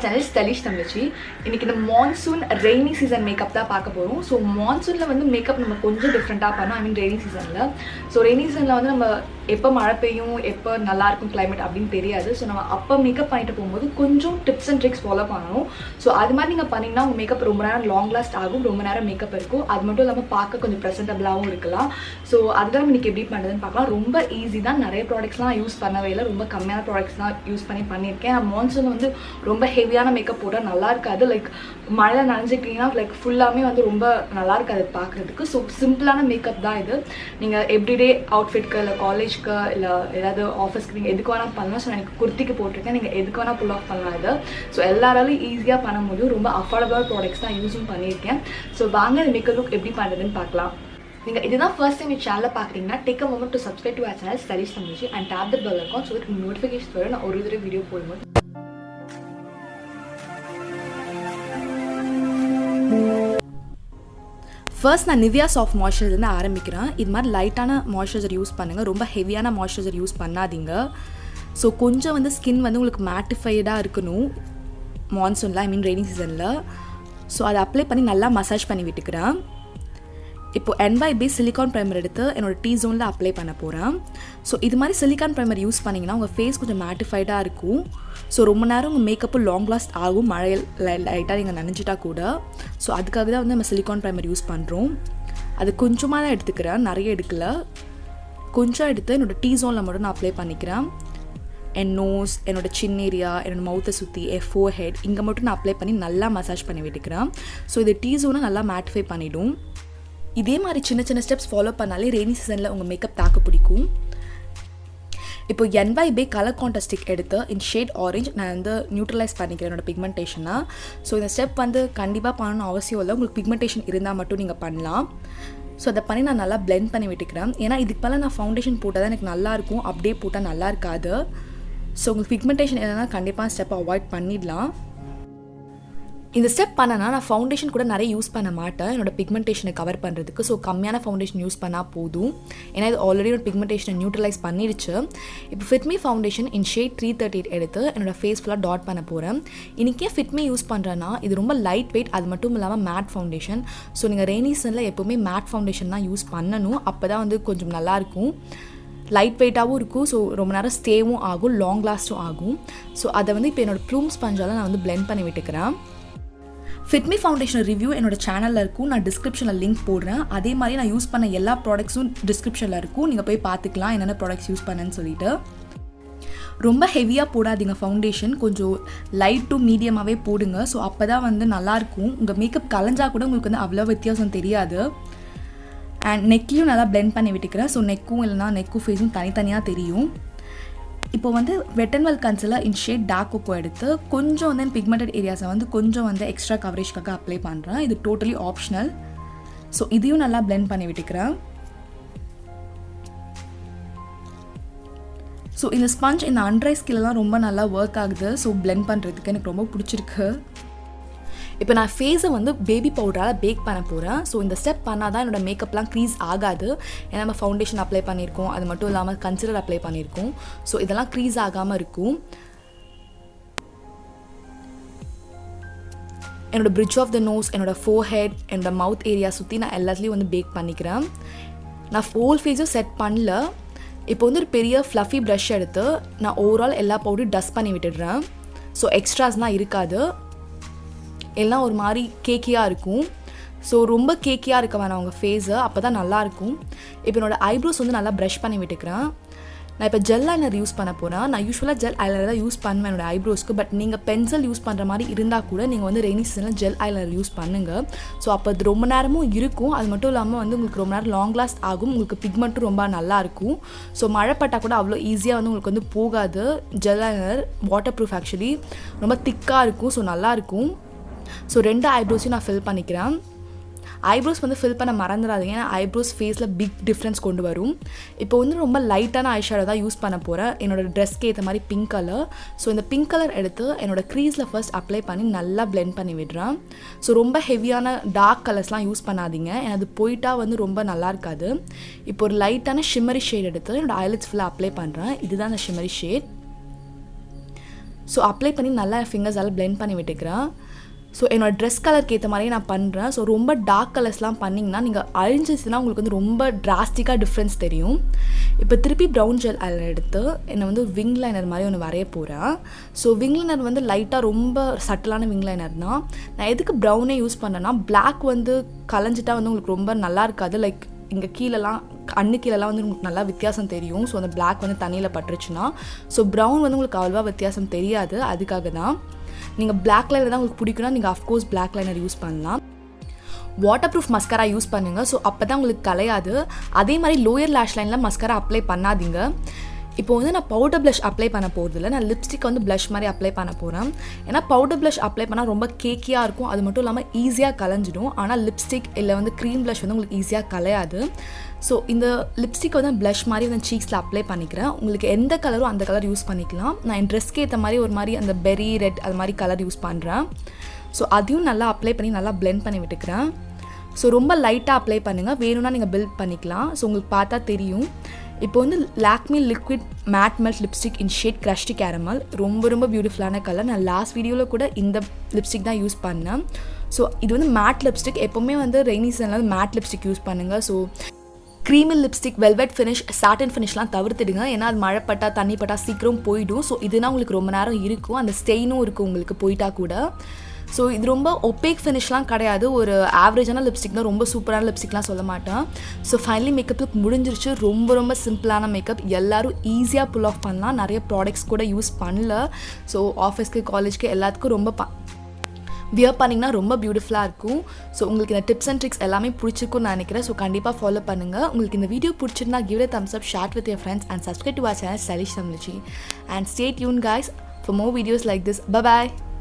channel StylishTamizhachi. இன்னைக்கு இந்த monsoon rainy season makeup தான் பார்க்க போறோம். So monsoonல வந்து makeup நம்ம கொஞ்சம் டிஃபரண்டா பண்ணோம். I mean rainy seasonல. So rainy seasonல வந்து நம்ம எப்ப மழை பெய்யும் எப்ப நல்லா இருக்கும் climate அப்படினு தெரியாது. So நம்ம அப்ப மேக்கப் பண்ணிட்டு போகும்போது கொஞ்சம் டிப்ஸ் அண்ட் ட்ரிக்ஸ் ஃபாலோ பண்ணனும். So அது மாதிரி நீங்க பண்ணீங்கன்னா உங்க மேக்கப் ரொம்ப நேரம் லாங் லாஸ்ட் ஆகும், ரொம்ப நேரம் மேக்கப் இருக்கும். அது மட்டும் இல்லாம பார்க்க கொஞ்சம் பிரசன்டபிளாவும் இருக்கலாம். So அதுதான் இன்னைக்கு எப்படி பண்றதுன்னு பார்க்கலாம். ரொம்ப ஈஸி தான். நிறைய ப்ராடக்ட்ஸ்லாம் யூஸ் பண்ணவே இல்ல. ரொம்ப கம்மியான ப்ராடக்ட்ஸ் தான் யூஸ் பண்ணிருக்கேன். மான்சூன் வந்து ரொம்ப ஹெவியான மேக்கப் போட்டா நல்லா இருக்காது. லைக் மழை நனைஞ்சிட்டீங்கன்னா லைக் ஃபுல்லாமே வந்து ரொம்ப நல்லா இருக்காது பார்க்கறதுக்கு. ஸோ சிம்பிளான மேக்கப் தான் இது. நீங்க எவ்ரிடே அவுட்ஃபிட்க்கு இல்லை காலேஜ்க்கு இல்லை ஏதாவது ஆஃபீஸ்க்கு நீங்கள் எதுக்கு வேணால் பண்ணலாம். ஸோ எனக்கு குர்த்திக்கு போட்டிருக்கேன், நீங்கள் எதுக்கு வேணால் புல் ஆஃப் பண்ணலாம் இது. ஸோ எல்லாராலும் ஈஸியாக பண்ண முடியும். ரொம்ப அஃபோர்டபுள் ப்ராடக்ட்ஸ் தான் யூஸும் பண்ணியிருக்கேன். ஸோ வாங்க இந்த மேக்கப் லுக் எப்படி பண்ணுறதுன்னு பார்க்கலாம். நீங்கள் இதுதான் ஃபர்ஸ்ட் டைம் இந்த சேனலை பார்க்குறீங்கன்னா take a moment to subscribe to our channel StylishTamizhachi and tap the bell icon. So இதுக்கு நோட்டிஃபிகேஷன் வரும் நான் ஒரு தடவை வீடியோ போடும்போது. ஃபர்ஸ்ட் நான் நிவியா சாஃப்ட் மாய்ஸ்சரைசர் ஆரம்பிக்கிறேன். இது மாதிரி லைட்டான மாய்ஸ்சரைசர் யூஸ் பண்ணுங்கள், ரொம்ப ஹெவியான மாய்ஸ்சரைசர் யூஸ் பண்ணாதீங்க. ஸோ கொஞ்சம் வந்து ஸ்கின் வந்து உங்களுக்கு மேட்டிஃபைடாக இருக்கணும் மான்சூனில், ஐ மீன் ரெய்னி சீசனில். ஸோ அதை அப்ளை பண்ணி நல்லா மசாஜ் பண்ணி விட்டுக்கிறேன். இப்போது Nybae சிலிகான் ப்ரைமர் எடுத்து என்னோடய டீ ஜோனில் அப்ளை பண்ண போகிறேன். ஸோ இது மாதிரி சிலிகான் ப்ரைமர் யூஸ் பண்ணிங்கன்னா உங்கள் ஃபேஸ் கொஞ்சம் மேட்டிஃபைடாக இருக்கும். ஸோ ரொம்ப நேரம் உங்கள் மேக்கப்பு லாங் லாஸ்ட் ஆகும், மழையில் லைட்டாக நீங்கள் நனைஞ்சிட்டா கூட. ஸோ அதுக்காக தான் வந்து நம்ம சிலிகான் ப்ரைமர் யூஸ் பண்ணுறோம். அது கொஞ்சமாக தான் எடுத்துக்கிறேன், நிறைய எடுக்கல. கொஞ்சம் எடுத்து என்னோடய டீ ஜோனில் மட்டும் நான் அப்ளை பண்ணிக்கிறேன். என் நோஸ், என்னோடய சின் ஏரியா, என்னோடய மவுத்தை சுற்றி, என் ஃபோர் ஹெட் இங்கே மட்டும் நான் அப்ளை பண்ணி நல்லா மசாஜ் பண்ணி விட்டுக்கிறேன். ஸோ இது டீ ஜோனை நல்லா மேட்டிஃபை பண்ணிவிடும். இதே மாதிரி சின்ன சின்ன ஸ்டெப்ஸ் ஃபாலோ பண்ணாலே ரெய்னி சீசனில் உங்கள் மேக்கப் தாக்க பிடிக்கும். இப்போ Nybae கலர் கான்ட்ராஸ்டிக் எடுத்து இன் ஷேட் ஆரஞ்ச் நான் வந்து நியூட்ரலைஸ் பண்ணிக்கிறேன் என்னோடய பிக்மெண்டேஷனை. ஸோ இந்த ஸ்டெப் வந்து கண்டிப்பாக பண்ணணும்னு அவசியம் இல்லை, உங்களுக்கு பிக்மெண்டேஷன் இருந்தால் மட்டும் நீங்கள் பண்ணலாம். ஸோ அதை பண்ணி நான் நல்லா பிளெண்ட் பண்ணி விட்டுக்கிறேன். ஏன்னா இதுக்கு மேலே நான் ஃபவுண்டேஷன் போட்டால் தான் எனக்கு நல்லாயிருக்கும், அப்படியே போட்டால் நல்லா இருக்காது. ஸோ உங்களுக்கு பிக்மெண்டேஷன் எதுனா கண்டிப்பாக ஸ்டெப்பை அவாய்ட் பண்ணிடலாம். இந்த ஸ்டெப் பண்ணனா நான் ஃபவுண்டேஷன் கூட நிறைய யூஸ் பண்ண மாட்டேன் என்னோடய பிக்மெண்டேஷனை கவர் பண்ணுறதுக்கு. ஸோ கம்மியான ஃபவுண்டேஷன் யூஸ் பண்ணால் போதும். ஏன்னா இது ஆல்ரெடி என்னோட பிக்மெண்டேஷனை நியூட்ரலைஸ் பண்ணிடுச்சு. இப்போ ஃபிட்மி ஃபவுண்டேஷன் இன் ஷேட் 338 எடுத்து என்னோடய ஃபேஸ் ஃபுல்லாக டாட் பண்ண போகிறேன். இன்றைக்கே ஃபிட்மி யூஸ் பண்ணுறேன்னா இது ரொம்ப லைட் வெயிட், அது மட்டும் இல்லாமல் மேட் ஃபவுண்டேஷன். ஸோ நீங்கள் ரெய்னி சீசனில் எப்போவுமே மேட் ஃபவுண்டேஷன் தான் யூஸ் பண்ணணும், அப்போ தான் வந்து கொஞ்சம் நல்லாயிருக்கும். லைட் வெயிட்டாகவும் இருக்கும், ஸோ ரொம்ப நேரம் ஸ்டேவும் ஆகும், லாங் லாஸ்ட்டும் ஆகும். ஸோ அதை வந்து இப்போ என்னோடய ப்ளூம் ஸ்பஞ்சால் நான் வந்து பிளெண்ட் பண்ணி விட்டுக்கிறேன். ஃபிட்மி ஃபவுண்டேஷன் ரிவ்யூ என்னோட சேனலில் இருக்கும், நான் டிஸ்கிரிப்ஷனில் லிங்க் போடுறேன். அதே மாதிரி நான் யூஸ் பண்ண எல்லா ப்ராடக்ட்ஸும் டிஸ்கிரிப்ஷனில் இருக்கும், நீங்கள் போய் பார்த்துக்கலாம் என்னென்ன ப்ராடக்ட்ஸ் யூஸ் பண்ணேன்னு சொல்லிட்டு. ரொம்ப ஹெவியாக போடாதீங்க ஃபவுண்டேஷன், கொஞ்சம் லைட் டு மீடியமாகவே போடுங்க. ஸோ அப்போ தான் வந்து நல்லாயிருக்கும். உங்கள் மேக்கப் கலைஞ்சா கூட உங்களுக்கு வந்து அவ்வளோ வித்தியாசம் தெரியாது. அண்ட் நெக்லையும் நல்லா பிளெண்ட் பண்ணி விட்டுக்கிறேன். ஸோ நெக்கும் இல்லைனா நெக்கும் ஃபேஸும் தனித்தனியாக தெரியும். இப்போ வந்து wet and well concealer in shade dark cocoa எடுத்து கொஞ்சம் வந்து பிக்மெண்டட் ஏரியாஸை வந்து கொஞ்சம் வந்து எக்ஸ்ட்ரா கவரேஜ்க்காக அப்ளை பண்ணுறேன். இது டோட்டலி ஆப்ஷனல். ஸோ இதையும் நல்லா பிளெண்ட் பண்ணி விட்டுக்கிறேன். ஸோ இந்த ஸ்பஞ்ச் இந்த அண்ட்ரை ஸ்கில்லாம் ரொம்ப நல்லா ஒர்க் ஆகுது. ஸோ பிளெண்ட் பண்ணுறதுக்கு எனக்கு ரொம்ப பிடிச்சிருக்கு. இப்போ நான் ஃபேஸை வந்து பேபி பவுடரால் பேக் பண்ண போகிறேன். ஸோ இந்த ஸ்டெப் பண்ணால் தான் என்னோடய மேக்கப்லாம் க்ரீஸ் ஆகாது. ஏன்னா நம்ம ஃபவுண்டேஷன் அப்ளை பண்ணியிருக்கோம், அது மட்டும் இல்லாமல் கன்சிலர் அப்ளை பண்ணியிருக்கோம். ஸோ இதெல்லாம் க்ரீஸ் ஆகாமல் இருக்கும். என்னோடய பிரிட்ஜ் ஆஃப் த நோஸ், என்னோடய ஃபோர் ஹெட், என்னோடய மவுத் ஏரியா சுற்றி நான் எல்லாத்துலேயும் வந்து பேக் பண்ணிக்கிறேன். நான் ஹோல் ஃபேஸும் செட் பண்ணல. இப்போ வந்து ஒரு பெரிய ஃப்ளஃபி ப்ரஷ் எடுத்து நான் ஓவரால் எல்லா பவுடரும் டஸ்ட் பண்ணி விட்டுடுறேன். ஸோ எக்ஸ்ட்ராஸ்லாம் இருக்காது, எல்லாம் ஒரு மாதிரி கேக்கியாக இருக்கும். ஸோ ரொம்ப கேக்கியாக இருக்க வேணாம் உங்கள் ஃபேஸை, அப்போ தான் நல்லாயிருக்கும். இப்போ என்னோடய ஐப்ரோஸ் வந்து நல்லா ப்ரஷ் பண்ணி விட்டுக்கிறேன். நான் இப்போ ஜெல் ஐலைனர் யூஸ் பண்ண போகிறேன். நான் யூஸ்வலாக ஜெல் ஐலைனர் தான் யூஸ் பண்ணுவேன் என்னோடய ஐப்ரோஸ்க்கு. பட் நீங்கள் பென்சில் யூஸ் பண்ணுற மாதிரி இருந்தால் கூட நீங்கள் வந்து ரெய்னி சீசனில் ஜெல் ஐலைனர் யூஸ் பண்ணுங்கள். ஸோ அப்போ அது ரொம்ப நேரமும் இருக்கும், அது மட்டும் இல்லாமல் வந்து உங்களுக்கு ரொம்ப நேரம் லாங் லாஸ்ட் ஆகும், உங்களுக்கு பிக்மெண்ட்டும் ரொம்ப நல்லாயிருக்கும். ஸோ மழை பட்டால் கூட அவ்வளோ ஈஸியாக வந்து உங்களுக்கு வந்து போகாது. Gel eyeliner water proof, actually ரொம்ப திக்காக இருக்கும். ஸோ நல்லாயிருக்கும். ஸோ 2 ஐப்ரோஸையும் நான் ஃபில் பண்ணிக்கிறேன். ஐப்ரோஸ் வந்து ஃபில் பண்ண மறந்துடாதீங்க, ஏன்னா ஐப்ரோஸ் ஃபேஸில் பிக் டிஃப்ரென்ஸ் கொண்டு வரும். இப்போ வந்து ரொம்ப லைட்டான ஐ ஷேடோ தான் யூஸ் பண்ண போகிறேன், என்னோடய ட்ரெஸ்க்கு ஏற்ற மாதிரி பிங்க் கலர். ஸோ இந்த பிங்க் கலர் எடுத்து என்னோடய க்ரீஸில் ஃபர்ஸ்ட் அப்ளை பண்ணி நல்லா பிளெண்ட் பண்ணி விடுறேன். ஸோ ரொம்ப ஹெவியான டார்க் கலர்ஸ்லாம் யூஸ் பண்ணாதீங்க, ஏன்னா அது போயிட்டா வந்து ரொம்ப நல்லா இருக்காது. இப்போ ஒரு லைட்டான ஷிம்மரி ஷேட் எடுத்து என்னோடய ஐலிட்ஸ் ஃபுல்லாக அப்ளை பண்ணுறேன். இதுதான் அந்த ஷிம்மரி ஷேட். ஸோ அப்ளை பண்ணி நல்லா என் ஃபிங்கர்ஸால் blend பண்ணி விட்டுக்கிறேன். ஸோ என்னோடய ட்ரெஸ் கலருக்கு ஏற்ற மாதிரியே நான் பண்ணுறேன். ஸோ ரொம்ப டார்க் கலர்ஸ்லாம் பண்ணிங்கன்னா நீங்கள் அழிஞ்சிச்சுன்னா உங்களுக்கு வந்து ரொம்ப டிராஸ்டிக்காக டிஃப்ரென்ஸ் தெரியும். இப்போ திருப்பி ப்ரௌன் ஜெல் ஐலைனர் எடுத்து என்னை வந்து விங் லைனர் மாதிரி ஒன்று வரைய போகிறேன். ஸோ விங் லைனர் வந்து லைட்டாக ரொம்ப சட்டிலான விங் லைனர் தான். நான் எதுக்கு ப்ரௌனே யூஸ் பண்ணேன்னா பிளாக் வந்து கலைஞ்சிட்டா வந்து உங்களுக்கு ரொம்ப நல்லா இருக்காது. லைக் இங்கே கீழெல்லாம் கண்ணு கீழெல்லாம் வந்து உங்களுக்கு நல்லா வித்தியாசம் தெரியும். ஸோ அந்த பிளாக் வந்து தண்ணியில் பட்டுருச்சுன்னா ஸோ ப்ரௌன் வந்து உங்களுக்கு அவ்வளோவா வித்தியாசம் தெரியாது. அதுக்காக தான் நீங்கள் பிளாக் லைனர் தான் உங்களுக்கு பிடிக்குன்னா நீங்கள் அஃப்கோர்ஸ் பிளாக் லைனர் யூஸ் பண்ணலாம். வாட்டர் ப்ரூஃப் மஸ்காரா யூஸ் பண்ணுங்கள். ஸோ அப்போ தான் உங்களுக்கு கலையாது. அதே மாதிரி லோயர் லேஷ் லைனில் மஸ்காரா அப்ளை பண்ணாதீங்க. இப்போ வந்து நான் பவுடர் ப்ளஷ் அப்ளை பண்ண போகிறதில்ல, நான் லிப்ஸ்டிக் வந்து ப்ளஷ் மாதிரி அப்ளை பண்ண போகிறேன். ஏன்னா பவுடர் ப்ளஷ் அப்ளை பண்ணால் ரொம்ப கேக்கியாக இருக்கும். அது மட்டும் இல்லாமல் ஈஸியாக கலைஞ்சிடும். ஆனால் லிப்ஸ்டிக் இல்லை வந்து க்ரீம் ப்ளஷ் வந்து உங்களுக்கு ஈஸியாக கலையாது. ஸோ இந்த லிப்ஸ்டிக் வந்து ப்ளஷ் மாதிரி வந்து சீக்ஸில் அப்ளை பண்ணிக்கிறேன். உங்களுக்கு எந்த கலரும் அந்த கலர் யூஸ் பண்ணிக்கலாம். நான் என் ட்ரெஸ்க்கு ஏற்ற மாதிரி ஒரு மாதிரி அந்த பெரி ரெட் அது மாதிரி கலர் யூஸ் பண்ணுறேன். ஸோ அதையும் நல்லா அப்ளை பண்ணி நல்லா பிளெண்ட் பண்ணி விட்டுக்கிறேன். ஸோ ரொம்ப லைட்டாக அப்ளை பண்ணுங்கள், வேணும்னா நீங்கள் பில்ட் பண்ணிக்கலாம். ஸோ உங்களுக்கு பார்த்தா தெரியும். இப்போ வந்து Lakme liquid mat melt lipstick இன் ஷேட் க்ரஷ்டு கேரமல் ரொம்ப ரொம்ப பியூட்டிஃபுல்லான கலர். நான் லாஸ்ட் வீடியோவில் கூட இந்த லிப்ஸ்டிக் தான் யூஸ் பண்ணேன். ஸோ இது வந்து மேட் லிப்ஸ்டிக். எப்போவுமே வந்து ரெய்னி சீசனில் வந்து மேட் லிப்ஸ்டிக் யூஸ் பண்ணுங்கள். So creamy lipstick, velvet finish, satin ஃபினிஷ்லாம் தவிர்த்துடுங்க. ஏன்னா அது மழை பட்டா தண்ணி பட்டா சீக்கிரம் போயிடும். ஸோ இதுனா உங்களுக்கு ரொம்ப நேரம் இருக்கும், அந்த ஸ்டெயினும் இருக்குது உங்களுக்கு போயிட்டா கூட. ஸோ இது ரொம்ப ஒப்பேக் ஃபினிஷ்லாம் கிடையாது, ஒரு ஆவரேஜான லிப்ஸ்டிக் தான், ரொம்ப சூப்பரான லிப்ஸ்டிக்லாம் சொல்ல மாட்டேன். ஸோ ஃபைனலி மேக்கப் லுக் முடிஞ்சிருச்சு. ரொம்ப ரொம்ப சிம்பிளான மேக்கப், எல்லோரும் ஈஸியாக புல் ஆஃப் பண்ணலாம். நிறைய ப்ராடக்ட்ஸ் கூட யூஸ் பண்ணல. ஸோ ஆஃபீஸ்க்கு காலேஜ்க்கு எல்லாத்துக்கும் ரொம்ப வியர் பண்ணிங்கன்னா ரொம்ப பியூட்டிஃபுல்லாக இருக்கும். ஸோ உங்களுக்கு இந்த டிப்ஸ் அண்ட் ட்ரிக்ஸ் எல்லாமே பிடிச்சிருக்கும்னு நான் நினைக்கிறேன். ஸோ கண்டிப்பாக ஃபாலோ பண்ணுங்கள். உங்களுக்கு இந்த வீடியோ பிடிச்சிருந்தா give it a thumbs up, share with your friends and subscribe to our channel StylishTamizhachi and stay tuned guys for more videos like this. Bye bye.